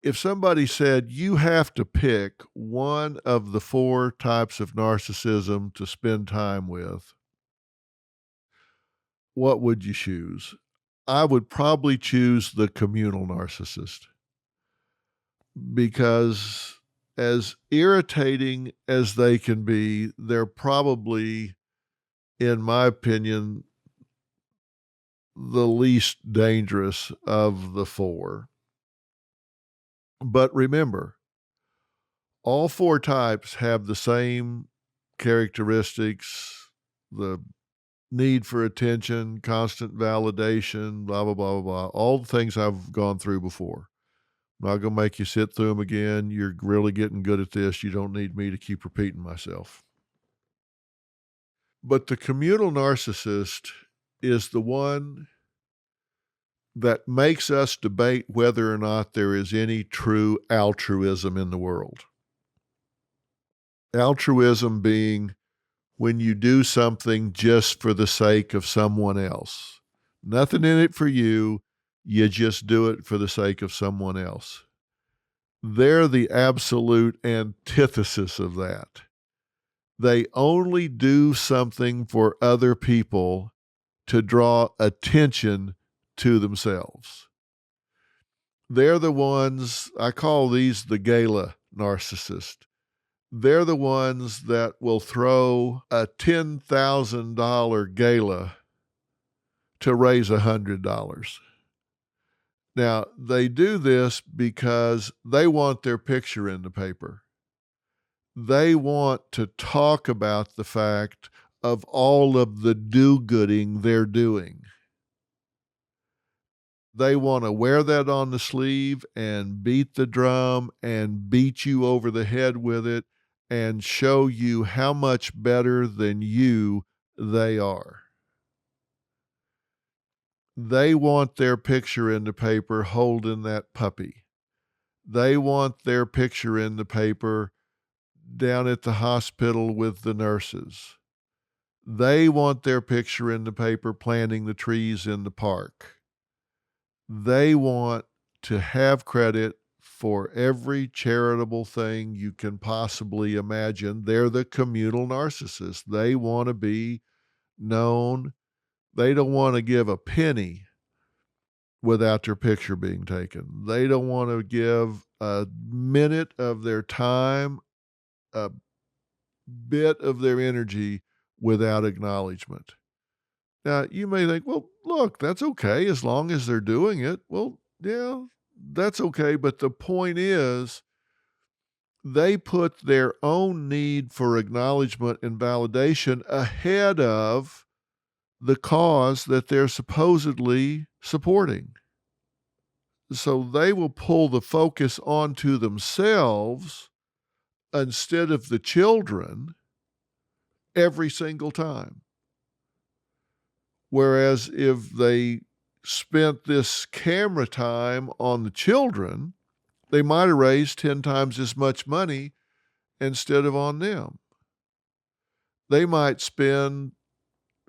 If somebody said you have to pick one of the 4 types of narcissism to spend time with, what would you choose? I would probably choose the communal narcissist because as irritating as they can be, they're probably, in my opinion, the least dangerous of the 4. But remember, all 4 types have the same characteristics, the need for attention, constant validation, blah, blah, blah, blah, blah, all the things I've gone through before. I'm not gonna make you sit through them again. You're really getting good at this. You don't need me to keep repeating myself. But the communal narcissist is the one that makes us debate whether or not there is any true altruism in the world. Altruism being when you do something just for the sake of someone else. Nothing in it for you, you just do it for the sake of someone else. They're the absolute antithesis of that. They only do something for other people to draw attention to themselves. They're the ones, I call these the Gala narcissist. They're the ones that will throw a $10,000 gala to raise $100. Now, they do this because they want their picture in the paper. They want to talk about the fact of all of the do-gooding they're doing. They want to wear that on the sleeve and beat the drum and beat you over the head with it and show you how much better than you they are. They want their picture in the paper holding that puppy. They want their picture in the paper down at the hospital with the nurses. They want their picture in the paper planting the trees in the park. They want to have credit for every charitable thing you can possibly imagine. They're the communal narcissist. They want to be known. They don't want to give a penny without their picture being taken. They don't want to give a minute of their time, a bit of their energy without acknowledgement. Now, you may think, well, look, that's okay as long as they're doing it. Well, yeah, that's okay. But the point is, they put their own need for acknowledgement and validation ahead of the cause that they're supposedly supporting. So they will pull the focus onto themselves instead of the children every single time. Whereas if they spent this camera time on the children, they might have raised 10 times as much money instead of on them. They might spend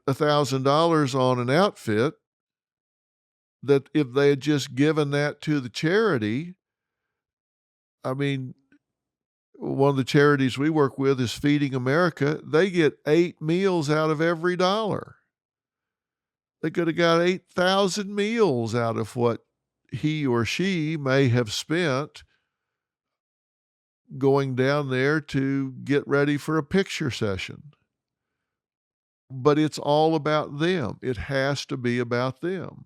$1,000 on an outfit that if they had just given that to the charity, I mean, one of the charities we work with is Feeding America. They get 8 meals out of every dollar. They could have got 8,000 meals out of what he or she may have spent going down there to get ready for a picture session. But it's all about them. It has to be about them.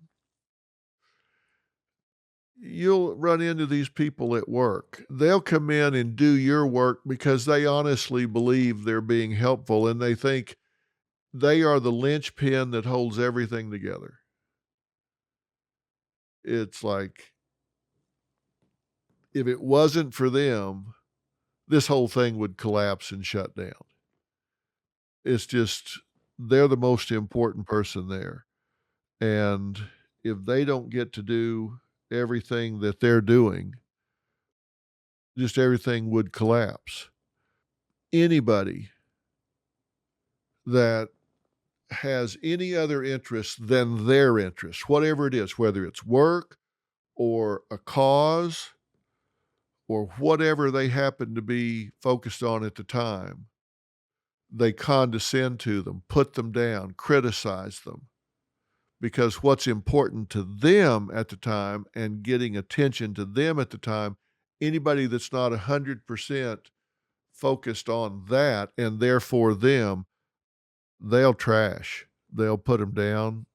You'll run into these people at work. They'll come in and do your work because they honestly believe they're being helpful and they think they are the linchpin that holds everything together. It's like, if it wasn't for them, this whole thing would collapse and shut down. It's just, they're the most important person there. And if they don't get to do everything that they're doing, just everything would collapse. Anybody that has any other interest than their interest, whatever it is, whether it's work or a cause or whatever they happen to be focused on at the time. They condescend to them, put them down, criticize them, because what's important to them at the time and getting attention to them at the time, anybody that's not 100% focused on that and therefore them, they'll trash. They'll put them down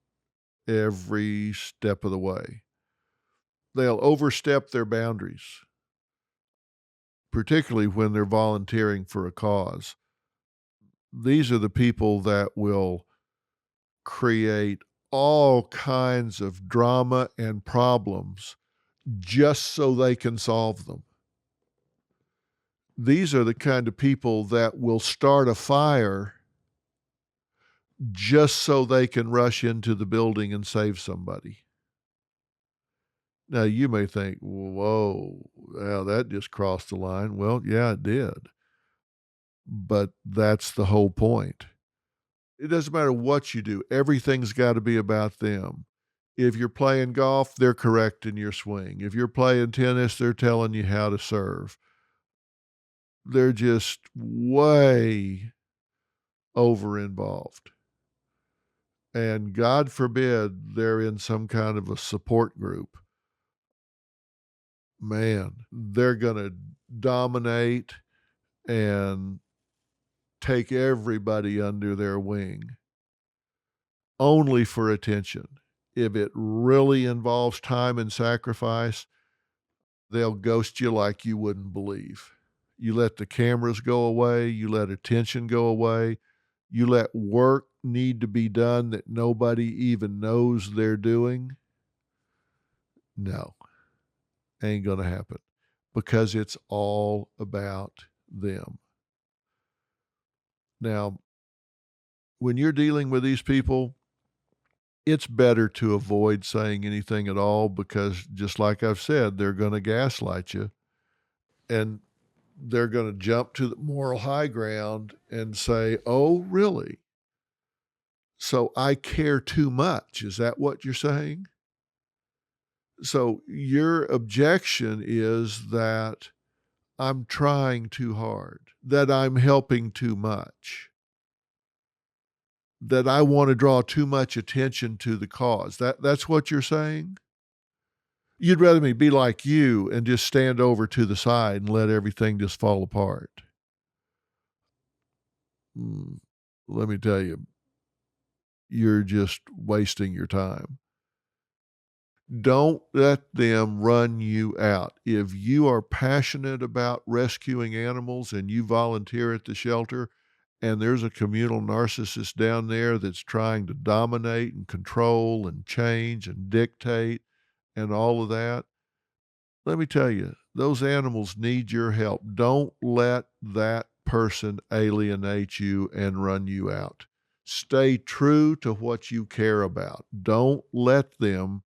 every step of the way. They'll overstep their boundaries, particularly when they're volunteering for a cause. These are the people that will create all kinds of drama and problems just so they can solve them. These are the kind of people that will start a fire just so they can rush into the building and save somebody. Now, you may think, whoa, well, that just crossed the line. Well, yeah, it did. But that's the whole point. It doesn't matter what you do. Everything's got to be about them. If you're playing golf, they're correcting your swing. If you're playing tennis, they're telling you how to serve. They're just way over involved. And God forbid they're in some kind of a support group. Man, they're going to dominate and take everybody under their wing only for attention. If it really involves time and sacrifice, they'll ghost you like you wouldn't believe. You let the cameras go away, you let attention go away, you let work need to be done that nobody even knows they're doing. No, ain't gonna happen, because it's all about them. Now, when you're dealing with these people, it's better to avoid saying anything at all, because just like I've said, they're going to gaslight you and they're going to jump to the moral high ground and say, "Oh, really? So I care too much." Is that what you're saying? So your objection is that I'm trying too hard, that I'm helping too much, that I want to draw too much attention to the cause. That's what you're saying? You'd rather me be like you and just stand over to the side and let everything just fall apart. Mm, let me tell you, you're just wasting your time. Don't let them run you out. If you are passionate about rescuing animals and you volunteer at the shelter, and there's a communal narcissist down there that's trying to dominate and control and change and dictate and all of that, let me tell you, those animals need your help. Don't let that person alienate you and run you out. Stay true to what you care about. Don't let them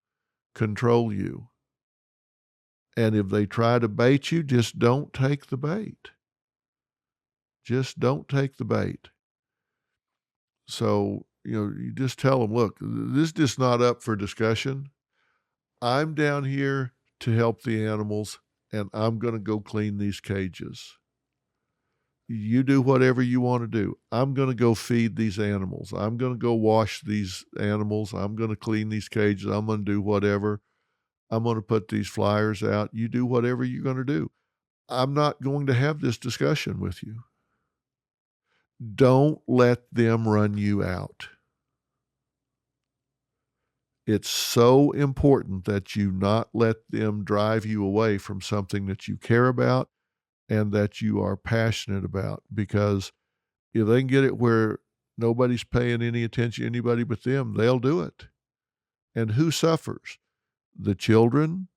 control you. And if they try to bait you, just don't take the bait. Just don't take the bait. So, you just tell them, look, this is just not up for discussion. I'm down here to help the animals, and I'm going to go clean these cages. You do whatever you want to do. I'm going to go feed these animals. I'm going to go wash these animals. I'm going to clean these cages. I'm going to do whatever. I'm going to put these flyers out. You do whatever you're going to do. I'm not going to have this discussion with you. Don't let them run you out. It's so important that you not let them drive you away from something that you care about and that you are passionate about, because if they can get it where nobody's paying any attention to anybody but them, they'll do it. And who suffers? The children,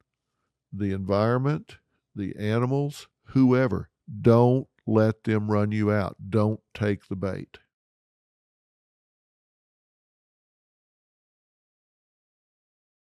the environment, the animals, whoever. Don't let them run you out. Don't take the bait.